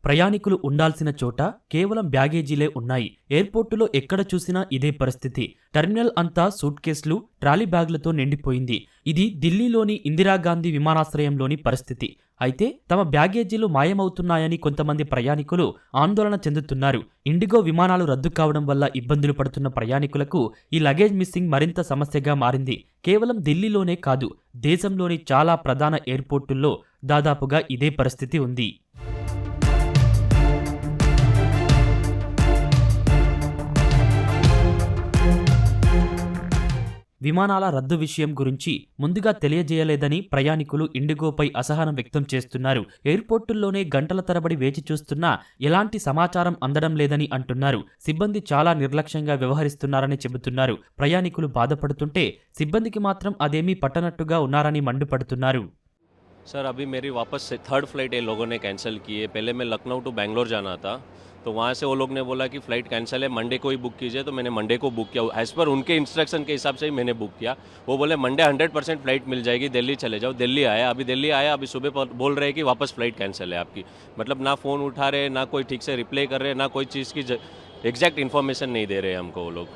ప్రయాణికులు ఉండాల్సిన చోట కేవలం బ్యాగేజీలే ఉన్నాయి. ఎయిర్పోర్టులో ఎక్కడ చూసినా ఇదే పరిస్థితి. టెర్మినల్ అంతా సూట్ కేసులు, ట్రాలీ బ్యాగులతో నిండిపోయింది. ఇది ఢిల్లీలోని ఇందిరాగాంధీ విమానాశ్రయంలోని పరిస్థితి. అయితే తమ బ్యాగేజీలు మాయమవుతున్నాయని కొంతమంది ప్రయాణికులు ఆందోళన చెందుతున్నారు. ఇండిగో విమానాలు రద్దు కావడం వల్ల ఇబ్బందులు పడుతున్న ప్రయాణికులకు ఈ లగేజ్ మిస్సింగ్ మరింత సమస్యగా మారింది. కేవలం ఢిల్లీలోనే కాదు, దేశంలోని చాలా ప్రధాన ఎయిర్పోర్టుల్లో దాదాపుగా ఇదే పరిస్థితి ఉంది. విమానాల రద్దు విషయం గురించి ముందుగా తెలియజేయలేదని ప్రయాణికులు ఇండిగోపై అసహనం వ్యక్తం చేస్తున్నారు. ఎయిర్పోర్టుల్లోనే గంటల తరబడి వేచి చూస్తున్నా ఎలాంటి సమాచారం అందడం లేదని అంటున్నారు. సిబ్బంది చాలా నిర్లక్ష్యంగా వ్యవహరిస్తున్నారని చెబుతున్నారు. ప్రయాణికులు బాధపడుతుంటే సిబ్బందికి మాత్రం అదేమీ పట్టనట్టుగా ఉన్నారని మండిపడుతున్నారు. सर अभी मेरी वापस से थर्ड फ्लाइट ये लोगों ने कैंसिल की है। पहले मैं लखनऊ टू बेंगलोर जाना था, तो वहाँ से वो लोग ने बोला कि फ़्लाइट कैंसिल है, मंडे को ही बुक कीजिए। तो मैंने मंडे को बुक किया, एज़ पर उनके इंस्ट्रक्शन के हिसाब से ही मैंने बुक किया। वो बोले मंडे 100% फ़्लाइट मिल जाएगी, दिल्ली चले जाओ। दिल्ली आया, अभी सुबह बोल रहे हैं कि वापस फ़्लाइट कैंसिल है आपकी। मतलब ना फ़ोन उठा रहे, ना कोई ठीक से रिप्लाई कर रहे, ना कोई चीज़ की एग्जैक्ट इन्फॉर्मेशन नहीं दे रहे हमको वो लोग।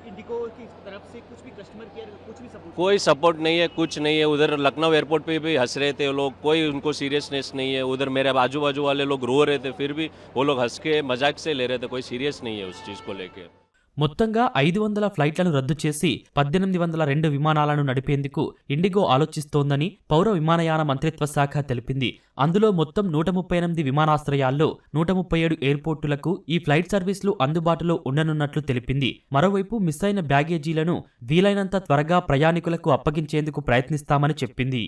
इंडिगो की तरफ से कुछ भी कस्टमर केयर कुछ भी सपोर्ट कोई सपोर्ट नहीं है, कुछ नहीं है। उधर लखनऊ एयरपोर्ट पे भी हंस रहे थे वो लोग, कोई उनको सीरियसनेस नहीं है। उधर मेरे आजू बाजू वाले लोग रो रहे थे, फिर भी वो लोग हंस के मजाक से ले रहे थे, कोई सीरियस नहीं है उस चीज़ को लेके। మొత్తంగా 500 ఫ్లైట్లను రద్దు చేసి 1802 విమానాలను నడిపేందుకు ఇండిగో ఆలోచిస్తోందని పౌర విమానయాన మంత్రిత్వ శాఖ తెలిపింది. అందులో మొత్తం 138 విమానాశ్రయాల్లో 137 ఎయిర్పోర్టులకు ఈ ఫ్లైట్ సర్వీసులు అందుబాటులో ఉండనున్నట్లు తెలిపింది. మరోవైపు మిస్ అయిన బ్యాగేజీలను వీలైనంత త్వరగా ప్రయాణికులకు అప్పగించేందుకు ప్రయత్నిస్తామని చెప్పింది.